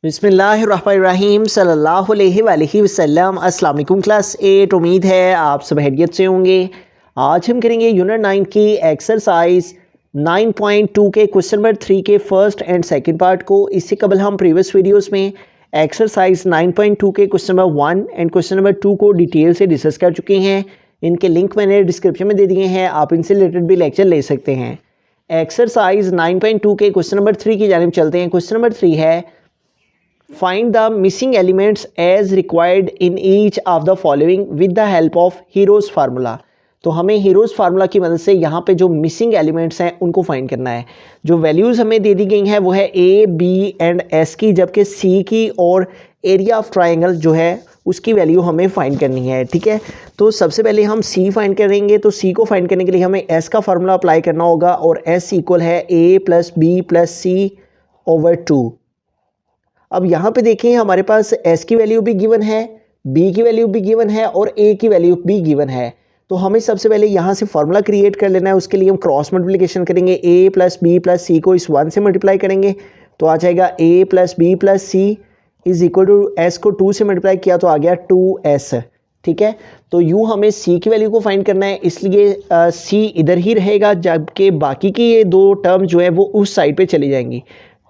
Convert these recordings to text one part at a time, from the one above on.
बिस्मिल्लाहिर्रहमानिर्रहीम सल्लल्लाहु अलैहि वसल्लम। अस्सलाम वालेकुम क्लास 8। उम्मीद है आप सब हैरियत से होंगे। आज हम करेंगे यूनिट 9 की एक्सरसाइज 9.2 के क्वेश्चन नंबर 3 के फर्स्ट एंड सेकंड पार्ट को। इससे कबल हम प्रीवियस वीडियोस में एक्सरसाइज 9.2 के question number 1 and question number 2 को डिटेल से डिस्कस कर चुके हैं। इनके लिंक मैंने डिस्क्रिप्शन में दे दिए हैं, आप इनसे रिलेटेड भी लेक्चर ले सकते हैं। एक्सरसाइज 9.2 के क्वेश्चन नंबर 3 की जानिब चलते हैं। क्वेश्चन नंबर 3 है, find the missing elements as required in each of the following with the help of Hero's formula. तो हमें हीरोज़ फार्मूला की मदद से यहाँ पे जो मिसिंग एलिमेंट्स हैं उनको फाइंड करना है। जो वैल्यूज़ हमें दे दी गई हैं वो है ए, बी एंड एस की, जबकि सी की और एरिया ऑफ ट्राइंगल जो है उसकी वैल्यू हमें फाइंड करनी है। ठीक है, तो सबसे पहले हम सी फाइंड करेंगे। तो सी को फाइंड करने के लिए हमें एस का फार्मूला अप्लाई करना होगा और एस इक्वल है ए प्लस बी प्लस सी ओवर 2। अब यहाँ पे देखें हमारे पास s की वैल्यू भी गिवन है, b की वैल्यू भी गिवन है और a की वैल्यू भी गिवन है। तो हमें सबसे पहले यहाँ से फार्मूला क्रिएट कर लेना है। उसके लिए हम क्रॉस मल्टीप्लिकेशन करेंगे। a प्लस बी प्लस सी को इस 1 से मल्टीप्लाई करेंगे तो आ जाएगा a plus B plus C is equal to s को 2 से मल्टीप्लाई किया तो आ गया 2s। ठीक है, तो यूँ हमें c की वैल्यू को फाइंड करना है, इसलिए c इधर ही रहेगा, जबकि बाकी की ये दो टर्म जो है वो उस साइड पे चली जाएंगी।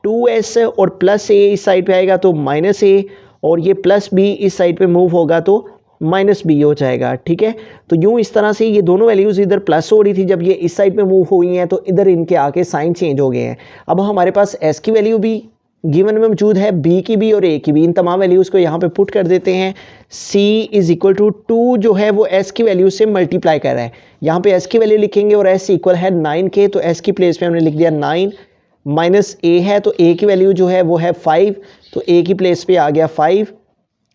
2s और प्लस ए इस साइड पे आएगा तो माइनस ए, और ये प्लस बी इस साइड पे मूव होगा तो माइनस बी हो जाएगा। ठीक है, तो यूँ इस तरह से ये दोनों वैल्यूज़ इधर प्लस हो रही थी, जब ये इस साइड पे मूव हुई हैं तो इधर इनके आके साइन चेंज हो गए हैं। अब हमारे पास s की वैल्यू भी गिवन में मौजूद है, b की भी और a की भी। इन तमाम वैल्यूज़ को यहाँ पे पुट कर देते हैं। c इज़ इक्वल टू 2 जो है वो s की वैल्यू से मल्टीप्लाई कर रहा है। यहाँ पे s की वैल्यू लिखेंगे और s इक्वल है 9 के, तो s की प्लेस पे हमने लिख दिया 9 माइनस a है, तो a की वैल्यू जो है वो है 5, तो a की प्लेस पे आ गया 5।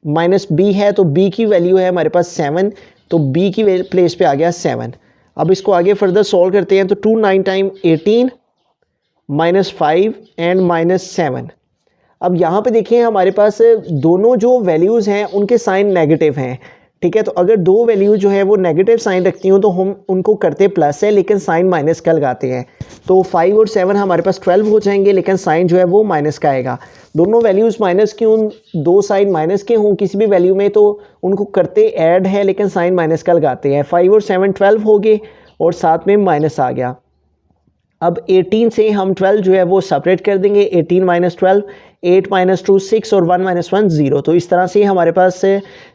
माइनस b है तो b की वैल्यू है हमारे पास 7, तो b की प्लेस पे आ गया 7। अब इसको आगे फर्दर सॉल्व करते हैं तो 2 9 टाइम 18 माइनस 5 एंड माइनस 7। अब यहाँ पे देखिए हमारे पास दोनों जो वैल्यूज़ हैं उनके साइन नेगेटिव हैं। ठीक है, तो अगर दो वैल्यू जो है वो नेगेटिव साइन रखती हूँ तो हम उनको करते प्लस है लेकिन साइन माइनस का लगाते हैं। तो 5 और 7 हमारे पास 12 हो जाएंगे, लेकिन साइन जो है वो माइनस का आएगा। दोनों वैल्यूज़ माइनस की उन दो साइन माइनस के हों किसी भी वैल्यू में तो उनको करते ऐड है लेकिन साइन माइनस का लगाते हैं। 5 और 7 12 हो गए और साथ में माइनस आ गया। अब 18 से हम 12 जो है वो सेपरेट कर देंगे। 18 माइनस 12, 8 माइनस 2 6 और 1 माइनस 1 0। तो इस तरह से हमारे पास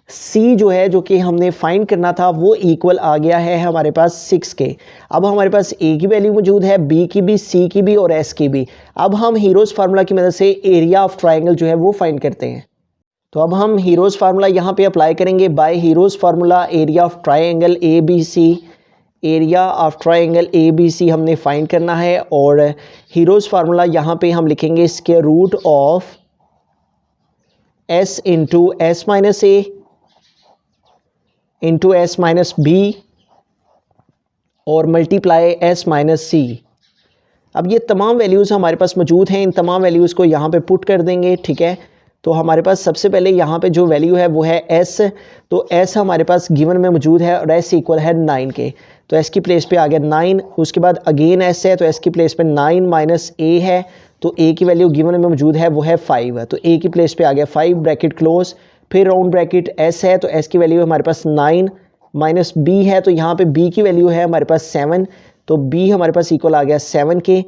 c जो है जो कि हमने फाइंड करना था वो इक्वल आ गया है हमारे पास 6 के। अब हमारे पास a की वैल्यू मौजूद है, b की भी, c की भी और s की भी। अब हम हीरोज़ फार्मूला की मदद से एरिया ऑफ ट्राइंगल जो है वो फाइंड करते हैं। तो अब हम हीरोज़ फार्मूला यहाँ पे अप्लाई करेंगे। By Hero's formula area of triangle A B C, area of triangle A B C हमने फाइंड करना है। और हीरोज़ फार्मूला यहाँ पे हम लिखेंगे square root of s into S minus A into S minus B और मल्टीप्लाई s माइनस सी। अब ये तमाम वैल्यूज़ हमारे पास मौजूद हैं, इन तमाम वैल्यूज़ को यहाँ पे पुट कर देंगे। ठीक है, तो हमारे पास सबसे पहले यहाँ पे जो वैल्यू है वो है s, तो s हमारे पास गिवन में मौजूद है और s इक्वल है 9 के, तो s की प्लेस पे आ गया 9। उसके बाद अगेन s है तो s की प्लेस पे 9 माइनस a है, तो a की वैल्यू गिवन में मौजूद है वो है 5, तो a की प्लेस पे आ गया 5 ब्रैकेट क्लोज। फिर राउंड ब्रैकेट s है तो s की वैल्यू हमारे पास 9 माइनस b है, तो यहाँ पे b की वैल्यू है हमारे पास 7, तो b हमारे पास इक्वल आ गया 7 के।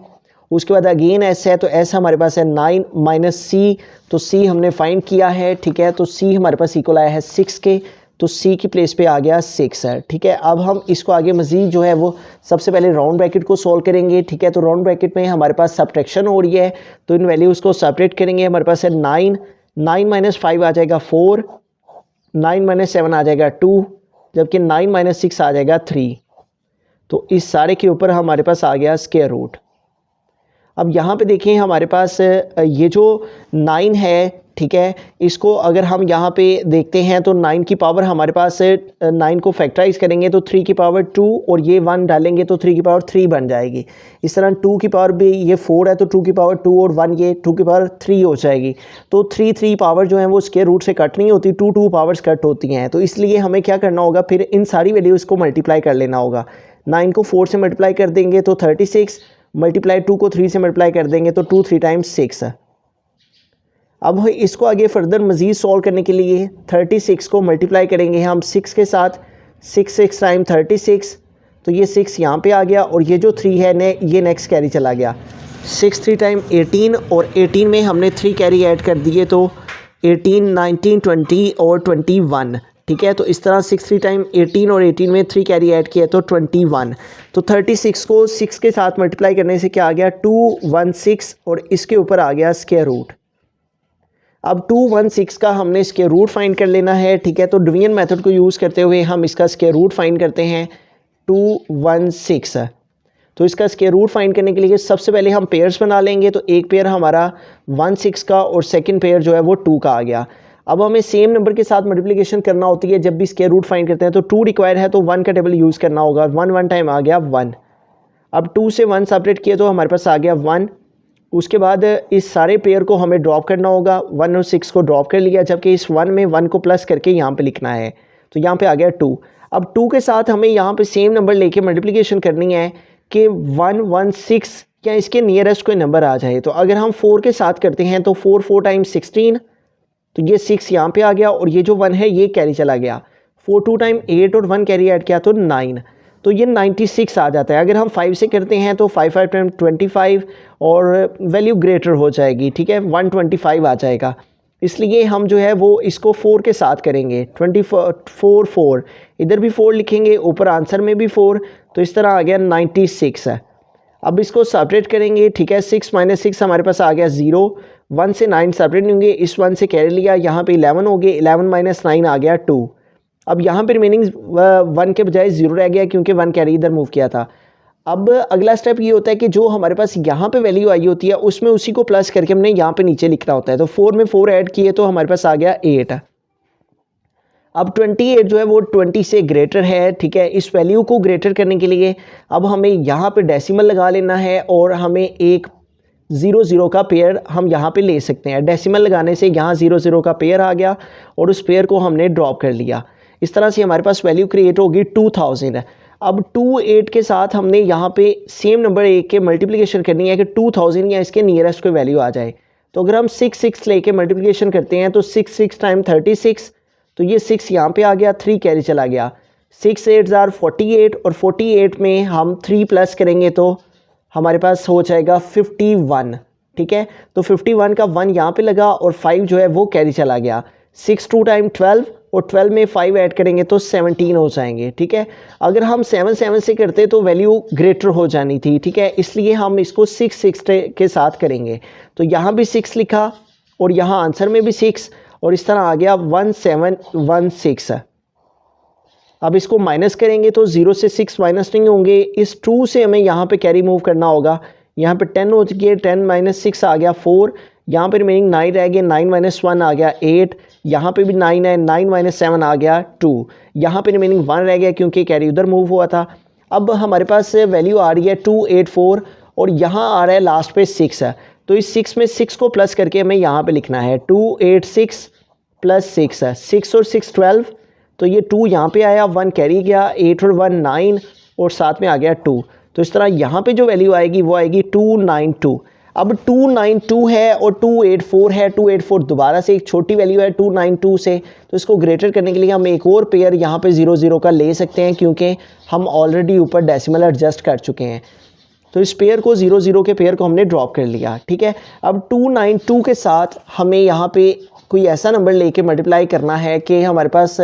उसके बाद अगेन s है तो s हमारे पास है 9 माइनस c, तो c हमने फाइंड किया है। ठीक है, तो c हमारे पास इक्वल आया है 6 के, तो c की प्लेस पे आ गया 6 है। ठीक है, अब हम इसको आगे मज़ीद जो है वो सबसे पहले राउंड ब्रैकेट को सॉल्व करेंगे। ठीक है, तो राउंड ब्रैकेट में हमारे पास सब्ट्रैक्शन हो रही है तो इन वैल्यूज़ को सेपरेट करेंगे। हमारे पास है 9 माइनस 5 आ जाएगा 4, 9 माइनस 7 आ जाएगा 2, जबकि 9 माइनस 6 आ जाएगा 3। तो इस सारे के ऊपर हमारे पास आ गया स्क्वायर रूट। अब यहाँ पे देखिए हमारे पास ये जो 9 है, ठीक है, इसको अगर हम यहाँ पे देखते हैं तो 9 की पावर हमारे पास 9 को फैक्टराइज करेंगे तो 3 की पावर 2 और ये 1 डालेंगे तो 3 की पावर 3 बन जाएगी। इस तरह 2 की पावर भी ये 4 है तो 2 की पावर 2 और 1 ये 2 की पावर 3 हो जाएगी। तो 3 पावर जो है वो स्क्वायर रूट से कट नहीं होती, 2 पावर्स कट होती हैं। तो इसलिए हमें क्या करना होगा, फिर इन सारी वैल्यूज़ को मल्टीप्लाई कर लेना होगा। 9 को 4 से मल्टीप्लाई कर देंगे तो 36, मल्टीप्लाई 2 को 3 से मल्टीप्लाई कर देंगे तो 2 3 टाइम्स 6 है। अब इसको आगे फर्दर मज़ीद सॉल्व करने के लिए 36 को मल्टीप्लाई करेंगे हम 6 के साथ, 6 टाइम 36, तो ये 6 यहाँ पे आ गया और ये जो 3 है ने ये नेक्स्ट कैरी चला गया। 6 3 टाइम 18 और 18 में हमने 3 कैरी ऐड कर दिए तो 18, 19, 20 और 21, ठीक है। तो इस तरह 6 3 टाइम 18 और 18 में 3 कैरी ऐड किया तो 21। तो 36 को 6 के साथ मल्टीप्लाई करने से क्या आ गया 216 और इसके ऊपर आ गया स्क्वायर रूट। अब 216 का हमने स्क्वायर रूट फाइंड कर लेना है, ठीक है। तो डिवीजन मेथड को यूज़ करते हुए हम इसका स्क्वायर रूट फाइंड करते हैं 216। तो इसका स्क्वायर रूट फाइंड करने के लिए सबसे पहले हम पेयर्स बना लेंगे। तो एक पेयर हमारा 16 का और सेकंड पेयर जो है वो 2 का आ गया। अब हमें सेम नंबर के साथ मल्टीप्लिकेशन करना होती है जब भी स्क्वायर रूट फाइंड करते हैं। तो 2 रिक्वायर है तो 1 का टेबल यूज़ करना होगा। 1 टाइम आ गया 1। अब 2 से 1 सेपरेट किया तो हमारे पास आ गया 1। उसके बाद इस सारे पेयर को हमें ड्रॉप करना होगा। 1 और 6 को ड्रॉप कर लिया, जबकि इस 1 में 1 को प्लस करके यहाँ पे लिखना है। तो यहाँ पे आ गया 2। अब 2 के साथ हमें यहाँ पे सेम नंबर लेके मल्टीप्लिकेशन करनी है कि 116 या इसके नियरेस्ट कोई नंबर आ जाए। तो अगर हम 4 के साथ करते हैं तो 4 टाइम 16, तो ये 6 यहाँ पे आ गया और ये जो 1 है ये कैरी चला गया। 4 2 टाइम 8 और 1 कैरी ऐड किया तो 9, तो ये 96 आ जाता है। अगर हम 5 से करते हैं तो 5 टाइम 25 और वैल्यू ग्रेटर हो जाएगी, ठीक है, 125 आ जाएगा। इसलिए हम जो है वो इसको 4 के साथ करेंगे। 4 इधर भी 4 लिखेंगे, ऊपर आंसर में भी 4, तो इस तरह आ गया 96 है। अब इसको सेपरेट करेंगे, ठीक है। 6 - 6 हमारे पास आ गया 0। 1 से 9 सेपरेट नहीं होंगे, इस 1 से कैरी लिया, यहाँ पे 11 हो गए। 11 - 9 आ गया 2। अब यहाँ पे रिमेनिंग 1 के बजाय 0 रह गया क्योंकि 1 कैरी इधर मूव किया था। अब अगला स्टेप ये होता है कि जो हमारे पास यहाँ पे वैल्यू आई होती है उसमें उसी को प्लस करके हमने यहाँ पे नीचे लिखना होता है। तो 4 में 4 ऐड किए तो हमारे पास आ गया 8। अब 28 जो है वो 20 से ग्रेटर है, ठीक है। इस वैल्यू को ग्रेटर करने के लिए अब हमें यहाँ पे डेसिमल लगा लेना है और हमें एक 0 का पेयर हम यहाँ पे ले सकते हैं। डेसिमल लगाने से यहाँ 0 का पेयर आ गया और उस पेयर को हमने ड्रॉप कर लिया। इस तरह से हमारे पास वैल्यू क्रिएट होगी 2000। अब 28 के साथ हमने यहाँ पे सेम नंबर 1 के मल्टीप्लिकेशन करनी है कि 2000 या इसके नियरेस्ट कोई वैल्यू आ जाए। तो अगर हम 6 लेके मल्टीप्लिकेशन करते हैं तो 6 टाइम 36, तो ये 6 यहाँ पे आ गया, 3 कैरी चला गया। 6 8 48 और 48 में हम 3 प्लस करेंगे तो हमारे पास हो जाएगा 51, ठीक है। तो 51 का 1 यहाँ पे लगा और 5 जो है वो कैरी चला गया। 6 2 टाइम 12 और 12 में 5 ऐड करेंगे तो 17 हो जाएंगे, ठीक है। अगर हम 7 से करते तो वैल्यू ग्रेटर हो जानी थी, ठीक है। इसलिए हम इसको 6 के साथ करेंगे। तो यहाँ भी 6 लिखा और यहाँ आंसर में भी 6 और इस तरह आ गया 1716। अब इसको माइनस करेंगे तो 0 से 6 माइनस नहीं होंगे। इस 2 से हमें यहाँ पे कैरी मूव करना होगा। यहाँ पे 10 हो गया, 10 - 6 आ गया 4। यहाँ पे रिमेनिंग 9 रह गए, 9 - 1 आ गया 8। यहाँ पे भी 9 है, 9 - 7 आ गया 2। यहाँ पे रिमेनिंग 1 रह गया क्योंकि कैरी उधर मूव हुआ था। अब हमारे पास वैल्यू आ रही है 284 और यहाँ आ रहा है लास्ट पे 6 है। तो इस 6 में 6 को प्लस करके हमें यहाँ पे लिखना है 286 + 6 है। 6 और 6 12, तो ये 2 यहाँ पे आया, 1 कैरी गया, 8 और 1 9 और साथ में आ गया 2। तो इस तरह यहाँ पे जो वैल्यू आएगी वो आएगी 292। अब 292 है और 284 है। 284 दोबारा से एक छोटी वैल्यू है 292 से, तो इसको ग्रेटर करने के लिए हम एक और पेयर यहाँ पे 0 का ले सकते हैं क्योंकि हम ऑलरेडी ऊपर डेसिमल एडजस्ट कर चुके हैं। तो इस पेयर को 0 के पेयर को हमने ड्रॉप कर लिया, ठीक है। अब 292 के साथ हमें यहाँ पे कोई ऐसा नंबर लेके मल्टीप्लाई करना है कि हमारे पास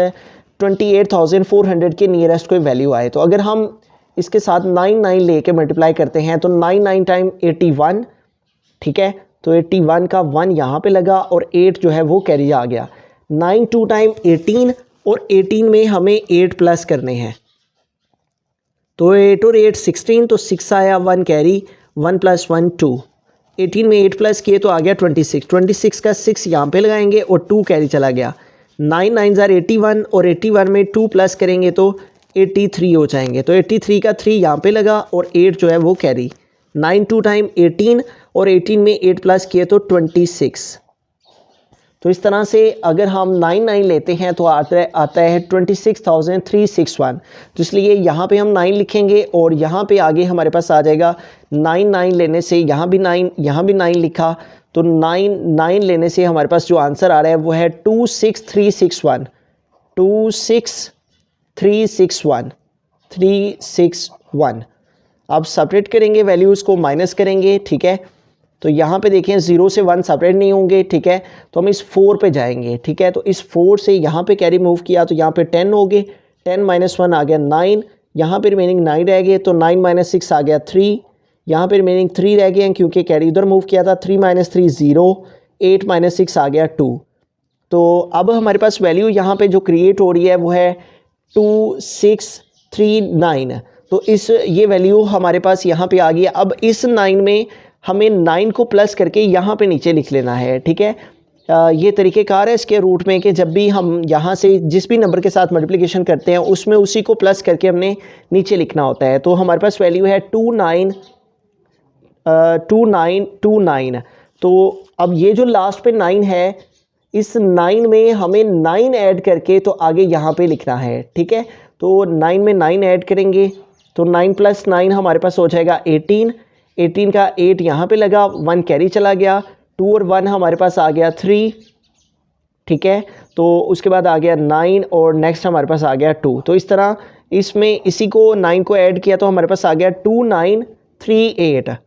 28,400 के नियरेस्ट कोई वैल्यू आए। तो अगर हम इसके साथ 99 लेके मल्टीप्लाई करते हैं तो 99 टाइम 81, ठीक है। तो 81 का 1 यहाँ पे लगा और 8 जो है वो कैरी आ गया। 9 2 टाइम 18 और 18 में हमें 8 प्लस करने हैं। तो 8 और 8 16, तो 6 आया, 1 कैरी, 1 + 1 2। 18 में 8 प्लस किए तो आ गया 26। 26 का 6 यहाँ पे लगाएंगे और 2 कैरी चला गया। 9 9 81 और 81 में 2 प्लस करेंगे तो 83 हो जाएंगे। तो 83 का 3 यहाँ पे लगा और 8 जो है वो कैरी। 9 2 टाइम 18 और 18 में 8 प्लस किए तो 26। तो इस तरह से अगर हम 99 लेते हैं तो आता है 26,361। तो इसलिए यहाँ पे हम 9 लिखेंगे और यहाँ पे आगे हमारे पास आ जाएगा 99 लेने से यहाँ भी 9 लिखा तो 9 लेने से हमारे पास जो आंसर आ रहा है वो है 26361, 361। अब सेपरेट करेंगे वैल्यूज़ को, माइनस करेंगे, ठीक है। तो यहाँ पे देखें 0 से 1 सेपरेट नहीं होंगे, ठीक है। तो हम इस 4 पे जाएंगे, ठीक है। तो इस 4 से यहाँ पे कैरी मूव किया तो यहाँ पे 10 हो गए, 10 - 1 आ गया 9, यहाँ पे रिमेनिंग 9 रह गए, तो 9 - 6 आ गया 3, यहाँ पे रिमेनिंग 3 रह गए हैं क्योंकि कैरी उधर मूव किया था। 3 - 3 0, 8 - 6 आ गया 2। तो अब हमारे पास वैल्यू यहाँ पे जो क्रिएट हो रही है वो है 2639। तो ये वैल्यू हमारे पास यहाँ पे आ गई है। अब इस 9 में हमें 9 को प्लस करके यहाँ पे नीचे लिख लेना है, ठीक है। ये तरीक़ेकार है इसके रूट में कि जब भी हम यहाँ से जिस भी नंबर के साथ मल्टीप्लिकेशन करते हैं उसमें उसी को प्लस करके हमने नीचे लिखना होता है। तो हमारे पास वैल्यू है 2929। तो अब ये जो लास्ट पे 9 है, इस 9 में हमें 9 ऐड करके तो आगे यहाँ पे लिखना है, ठीक है। तो 9 में 9 ऐड करेंगे तो 9 + 9 हमारे पास हो जाएगा 18, 18 का 8 यहाँ पे लगा, 1 कैरी चला गया, 2 और 1 हमारे पास आ गया 3, ठीक है। तो उसके बाद आ गया 9 और नेक्स्ट हमारे पास आ गया 2। तो इस तरह इसमें इसी को 9 को ऐड किया तो हमारे पास आ गया 2938,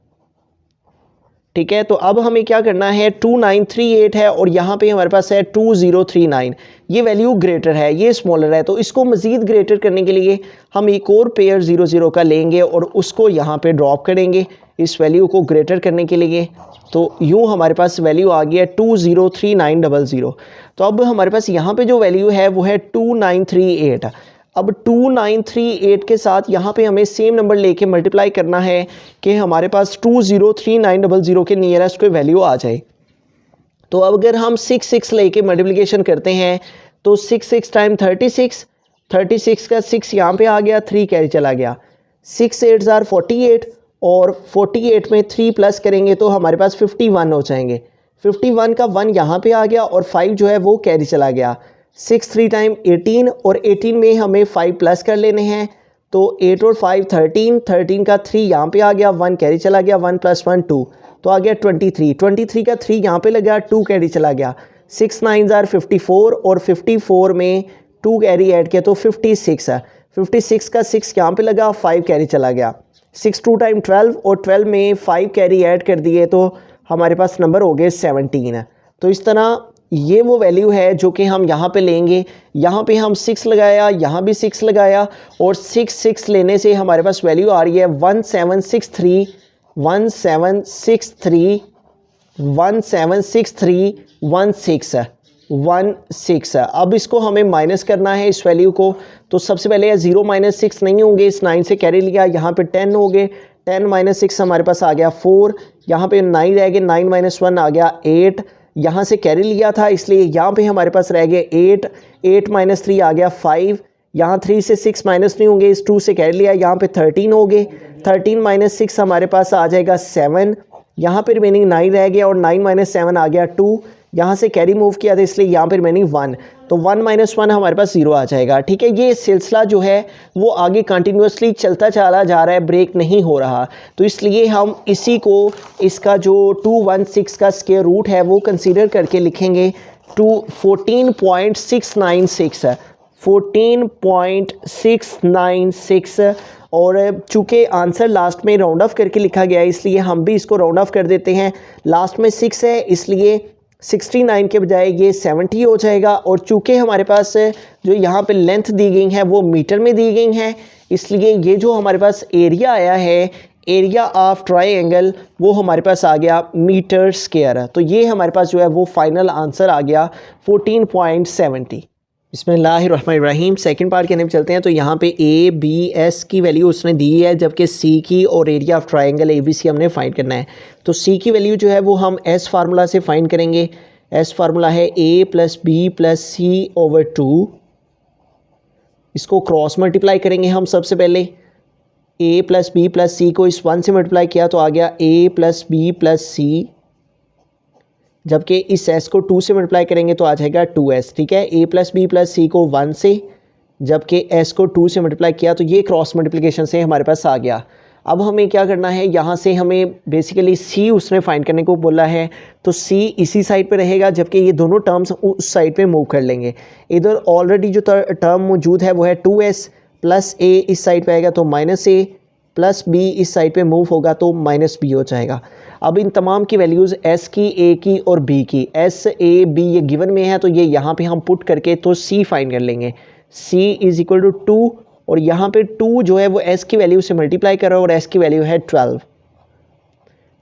ठीक है। तो अब हमें क्या करना है, 2938 है और यहाँ पे हमारे पास है 2039। ये वैल्यू ग्रेटर है, ये स्मॉलर है, तो इसको मज़ीद ग्रेटर करने के लिए हम एक और पेयर 00 का लेंगे और उसको यहाँ पे ड्रॉप करेंगे इस वैल्यू को ग्रेटर करने के लिए। तो यूँ हमारे पास वैल्यू आ गई है 203900। तो अब हमारे पास यहाँ पे जो वैल्यू है वो है 2938। अब 2938 के साथ यहाँ पे हमें सेम नंबर लेके मल्टीप्लाई करना है कि हमारे पास 203900 के नियरेस्ट कोई वैल्यू आ जाए। तो अब अगर हम 6 लेके मल्टीप्लिकेशन करते हैं तो 6 टाइम 36, 36 का 6 यहाँ पे आ गया, 3 कैरी चला गया, 6 8 * 48 और 48 में 3 प्लस करेंगे तो हमारे पास 51 हो जाएंगे। 51 का 1 यहाँ पे आ गया और 5 जो है वो कैरी चला गया। 6 3 टाइम 18 और 18 में हमें 5 प्लस कर लेने हैं, तो 8 और 5 13, 13 का 3 यहाँ पे आ गया, 1 कैरी चला गया, 1 + 1 2, तो आ गया 23, 23 का 3 यहाँ पे लगा, 2 कैरी चला गया, 6 9 * 54 और 54 में 2 कैरी ऐड किया तो 56 है, 56 का 6 यहाँ पे लगा, 5 कैरी चला गया, 6 2 टाइम 12 और 12 में 5 कैरी ऐड कर दिए तो हमारे पास नंबर हो गए 17। तो इस तरह ये वो वैल्यू है जो कि हम यहाँ पे लेंगे। यहाँ पे हम 6 लगाया, यहाँ भी 6 लगाया और 6 लेने से हमारे पास वैल्यू आ रही है 176316। अब इसको हमें माइनस करना है इस वैल्यू को। तो सबसे पहले 0 - 6 नहीं होंगे, इस 9 से कैरी लिया, यहाँ पे 10 हो गए, 10 - 6 हमारे पास आ गया 4, यहाँ पे 9 रह गए, 9 - 1 आ गया 8, यहाँ से कैरी लिया था इसलिए यहाँ पे हमारे पास रह गए 8, 8 - 3 आ गया 5, यहाँ 3 से 6 माइनस नहीं होंगे, इस 2 से कैरी लिया, यहाँ पे 13 हो गए, 13 - 6 हमारे पास आ जाएगा 7, यहाँ पे रिमेनिंग 9 रह गया और 9 - 7 आ गया 2, यहाँ से कैरी मूव किया था इसलिए यहाँ पे रिमेनिंग 1, तो 1 - 1 हमारे पास 0 आ जाएगा, ठीक है। ये सिलसिला जो है वो आगे कंटिन्यूसली चलता चला जा रहा है, ब्रेक नहीं हो रहा। तो इसलिए हम इसी को इसका जो 216 का स्क्वायर रूट है वो कंसीडर करके लिखेंगे 14.696 है, 14.696। और चूँकि आंसर लास्ट में राउंड ऑफ करके लिखा गया है इसलिए हम भी इसको राउंड ऑफ कर देते हैं। लास्ट में 6 है इसलिए 69 के बजाय ये 70 हो जाएगा। और चूँकि हमारे पास जो यहाँ पे लेंथ दी गई है वो मीटर में दी गई है इसलिए ये जो हमारे पास एरिया आया है, एरिया ऑफ ट्रायंगल, वो हमारे पास आ गया मीटर स्क्वायर। तो ये हमारे पास जो है वो फाइनल आंसर आ गया 14.70। बिस्मिल्लाहिर्रहमानिर्रहीम। सेकंड पार्ट के अंदर चलते हैं। तो यहाँ पे ABS की वैल्यू उसने दी है जबकि C की और एरिया ऑफ ट्रायंगल ABC हमने फाइंड करना है। तो C की वैल्यू जो है वो हम S फार्मूला से फाइंड करेंगे। S फार्मूला है A + B + C/2। इसको क्रॉस मल्टीप्लाई करेंगे हम। सबसे पहले A + B + C को इस 1 से मल्टीप्लाई किया तो आ गया A + B + C, जबकि इस S को 2 से मल्टीप्लाई करेंगे तो आ जाएगा 2S, ठीक है। A + B + C को 1 से, जबकि S को 2 से मल्टीप्लाई किया तो ये क्रॉस मल्टीप्लिकेशन से हमारे पास आ गया। अब हमें क्या करना है, यहाँ से हमें बेसिकली सी उसने फाइंड करने को बोला है, तो सी इसी साइड पे रहेगा, जबकि ये दोनों टर्म्स उस साइड पे मूव कर लेंगे। इधर ऑलरेडी जो टर्म मौजूद है वो है 2s प्लस ए, इस साइड पे आएगा तो माइनस ए, प्लस बी इस साइड पे मूव होगा तो माइनस बी हो जाएगा। अब इन तमाम की वैल्यूज़ एस की, ए की और बी की, एस ए बी ये गिवन में है, तो ये यहाँ पे हम पुट करके तो सी फाइंड कर लेंगे। सी इज इक्वल टू 2, और यहाँ पे 2 जो है वो s की वैल्यू से मल्टीप्लाई कर रहा है और s की वैल्यू है 12।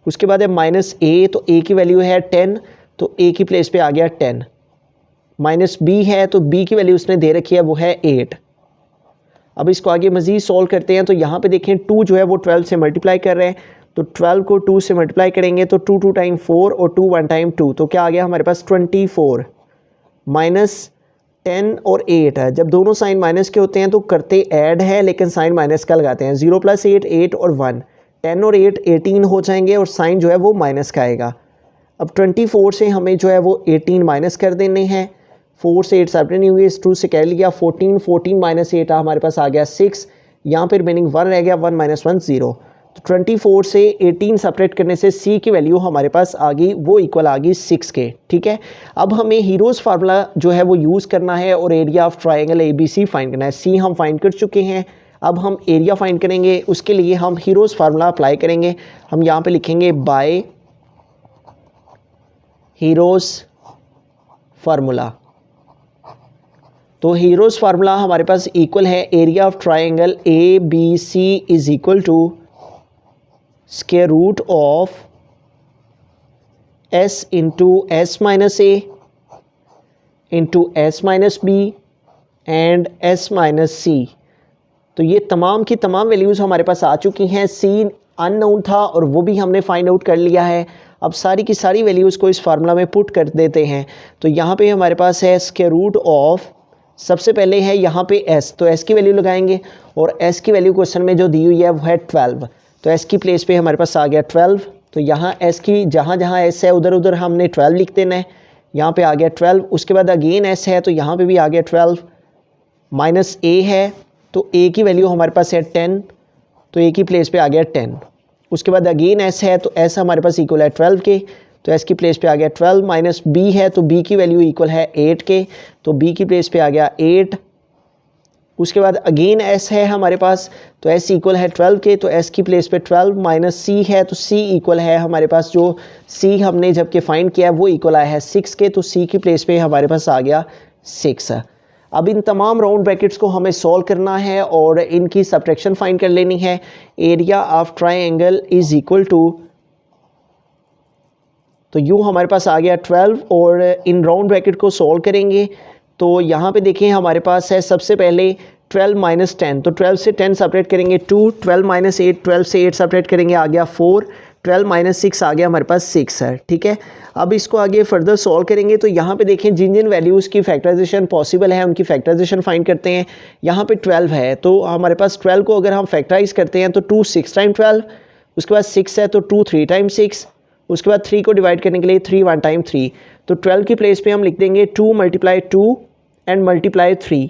उसके बाद है माइनस a, तो a की वैल्यू है 10, तो a की प्लेस पे आ गया 10। माइनस b है, तो b की वैल्यू उसने दे रखी है वो है 8। अब इसको आगे मज़ीद सॉल्व करते हैं, तो यहाँ पे देखें 2 जो है वो 12 से मल्टीप्लाई कर रहे हैं, तो 12 को 2 से मल्टीप्लाई करेंगे तो 2 2 टाइम 4 और 2 1 टाइम 2, तो क्या आ गया हमारे पास 24 माइनस 10 और 8 है। जब दोनों साइन माइनस के होते हैं तो करते ऐड है, लेकिन साइन माइनस का लगाते हैं। 0 + 8 8 और 1, 10 और 8 18 हो जाएंगे और साइन जो है वो माइनस का आएगा। अब 24 से हमें जो है वो 18 माइनस कर देने हैं, 4 से 8 सेपरेट नहीं हुए, 2 से कैल लिया, 14 14 माइनस 8 हमारे पास आ गया 6, यहाँ पर रिमेनिंग 1 रह गया, 1 - 1 0। तो 24 से 18 सेपरेट करने से सी की वैल्यू हमारे पास आ गई, वो इक्वल आ गई 6 के। ठीक है, अब हमें हीरोज़ फार्मूला जो है वो यूज़ करना है और area of triangle ABC find करना है। सी हम फाइंड कर चुके हैं, अब हम एरिया फाइंड करेंगे। उसके लिए हम हीरोज़ फार्मूला अप्लाई करेंगे। हम यहाँ पे लिखेंगे बाय हीरोज़ फार्मूला। तो हीरोज़ फार्मूला हमारे पास इक्वल है area of triangle ABC is equal to square root of s into s minus A into s minus b and s minus c. तो ये तमाम की तमाम वैल्यूज़ हमारे पास आ चुकी हैं। सी अननोन था और वो भी हमने फाइंड आउट कर लिया है। अब सारी की सारी वैल्यूज़ को इस फार्मूला में पुट कर देते हैं। तो यहाँ पे हमारे पास है स्क्वायर रूट ऑफ, सबसे पहले है यहाँ पे s, तो s की वैल्यू लगाएंगे और s की वैल्यू क्वेश्चन में जो दी हुई है वो है 12, तो s की प्लेस पे हमारे पास आ गया 12। तो यहाँ s की जहाँ जहाँ s है उधर उधर हमने 12 लिख देना है। यहाँ पे आ गया 12, उसके बाद अगेन s है तो यहाँ पे भी आ गया 12। माइनस a है तो a की वैल्यू हमारे पास है 10, तो a की प्लेस पे आ गया 10। उसके बाद अगेन s है तो s हमारे पास इक्वल है 12 के, तो s की प्लेस पे आ गया 12। माइनस b है तो b की वैल्यू इक्वल है 8 के, तो b की प्लेस पे आ गया 8। उसके बाद अगेन s है हमारे पास, तो s इक्वल है 12 के, तो s की प्लेस पे 12। माइनस c है तो c इक्वल है हमारे पास, जो c हमने जबकि फाइंड किया है वो इक्वल आया है 6 के, तो c की प्लेस पे हमारे पास आ गया 6। अब इन तमाम राउंड ब्रैकेट्स को हमें सॉल्व करना है और इनकी सब्ट्रैक्शन फाइंड कर लेनी है। Area of triangle is equal to, तो यूँ हमारे पास आ गया 12 और इन राउंड ब्रैकेट को सॉल्व करेंगे। तो यहाँ पे देखें हमारे पास है सबसे पहले 12 - 10, तो 12 से 10 सेपरेट करेंगे 2, 12 - 8, 12 से 8 सेपरेट करेंगे आ गया 4, 12 - 6 आ गया हमारे पास 6 है। ठीक है, अब इसको आगे फर्दर सॉल्व करेंगे। तो यहाँ पे देखें जिन जिन वैल्यूज़ की फैक्टराइजेशन पॉसिबल है उनकी फैक्टराइजेशन फाइंड करते हैं। यहाँ पे 12 है तो हमारे पास 12 को अगर हम फैक्टराइज करते हैं तो 2 6 टाइम 12, उसके बाद 6 है तो 2 3 टाइम 6, उसके बाद 3 को डिवाइड करने के लिए 3 1 टाइम 3, तो 12 की प्लेस पे हम लिख देंगे 2 × 2 एंड मल्टीप्लाई 3।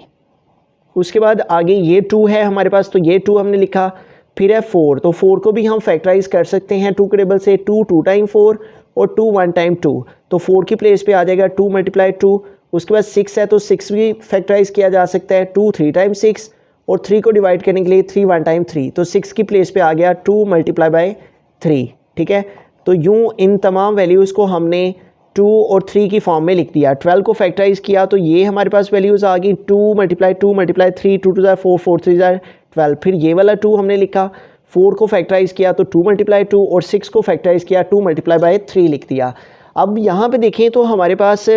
उसके बाद आगे ये 2 है हमारे पास, तो ये 2 हमने लिखा। फिर है 4, तो 4 को भी हम फैक्टराइज कर सकते हैं 2 के टेबल से, 2 2 टाइम 4 और 2 1 टाइम 2, तो 4 की प्लेस पे आ जाएगा 2 × 2। उसके बाद 6 है तो 6 भी फैक्टराइज किया जा सकता है, 2 3 टाइम 6 और 3 को डिवाइड करने के लिए 3 1 टाइम 3, तो 6 की प्लेस पे आ गया 2 × 3। ठीक है, तो यूँ इन तमाम वैल्यूज़ को हमने 2 और 3 की फॉर्म में लिख दिया। 12 को फैक्टराइज किया तो ये हमारे पास वैल्यूज़ आ गई 2 × 2 × 3, 2 2 4 4 3 12। फिर ये वाला 2 हमने लिखा, 4 को फैक्टराइज किया तो 2 × 2 और 6 को फैक्टराइज किया 2 × 3 लिख दिया। अब यहाँ पे देखें तो हमारे पास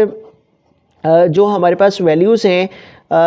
जो हमारे पास वैल्यूज़ हैं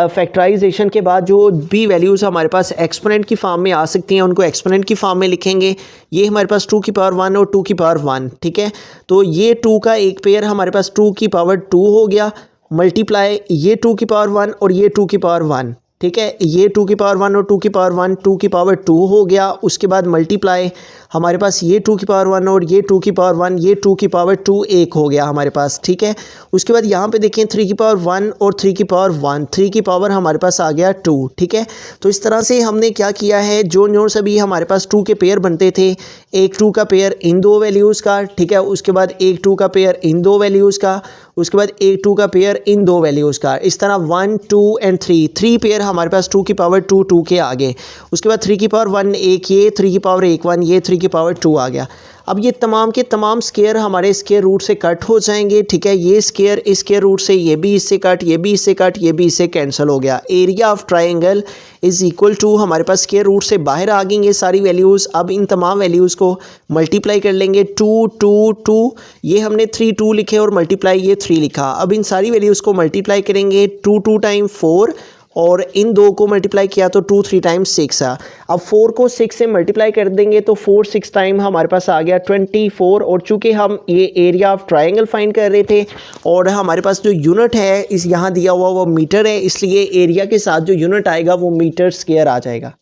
फैक्टराइजेशन के बाद जो भी वैल्यूज़ हमारे पास एक्सपोनेंट की फॉर्म में आ सकती हैं उनको एक्सपोनेंट की फॉर्म में लिखेंगे। ये हमारे पास 2 की पावर 1 और 2 की पावर 1। ठीक है, तो ये 2 का एक पेयर हमारे पास 2 की पावर 2 हो गया, मल्टीप्लाई ये 2 की पावर 1 और ये 2 की पावर 1। ठीक है, ये 2 की पावर 1 और 2 की पावर 1 2 की पावर 2 हो गया। उसके बाद मल्टीप्लाई हमारे पास ये 2 की पावर 1 और ये 2 की पावर 1 ये 2 की पावर 2 एक हो गया हमारे पास। ठीक है, उसके बाद यहाँ पे देखें 3 की पावर 1 और 3 की पावर 1 3 की पावर हमारे पास आ गया 2। ठीक है, तो इस तरह से हमने क्या किया है, जो सभी हमारे पास 2 के पेयर बनते थे, एक 2 का पेयर इन दो वैल्यूज़ का, ठीक है, उसके बाद एक 2 का पेयर इन दो वैल्यूज़ का, उसके बाद एक 2 का पेयर इन दो वैल्यूज़ का, इस तरह 1 2 एंड 3 पेयर हमारे पास 2 की पावर 2 2 के आगे। उसके बाद 3 की पावर 1 एक ये, 3 की पावर 1 ये 3 की पावर 2 आ गया। अब ये तमाम के तमाम स्केयर हमारे स्केयर रूट से कट हो जाएंगे। ठीक है, ये स्केयर इस स्केयर रूट से, ये भी इससे कट, ये भी इससे कट, ये भी इससे कैंसिल हो गया। Area of triangle is equal to हमारे पास स्केयर रूट से बाहर आ गई ये सारी वैल्यूज़। अब इन तमाम वैल्यूज़ को मल्टीप्लाई कर लेंगे। 2 2 2 ये हमने 3 2 लिखे और मल्टीप्लाई ये 3 लिखा। अब इन सारी वैल्यूज़ को मल्टीप्लाई करेंगे। 2 2 टाइम 4 और इन दो को मल्टीप्लाई किया तो 2 3 टाइम्स 6 है। अब 4 को 6 से मल्टीप्लाई कर देंगे तो 4 6 टाइम हमारे पास आ गया 24। और चूंकि हम ये एरिया ऑफ ट्राइंगल फाइंड कर रहे थे और हमारे पास जो यूनिट है इस यहाँ दिया हुआ वो मीटर है, इसलिए एरिया के साथ जो यूनिट आएगा वो मीटर स्क्वायर आ जाएगा।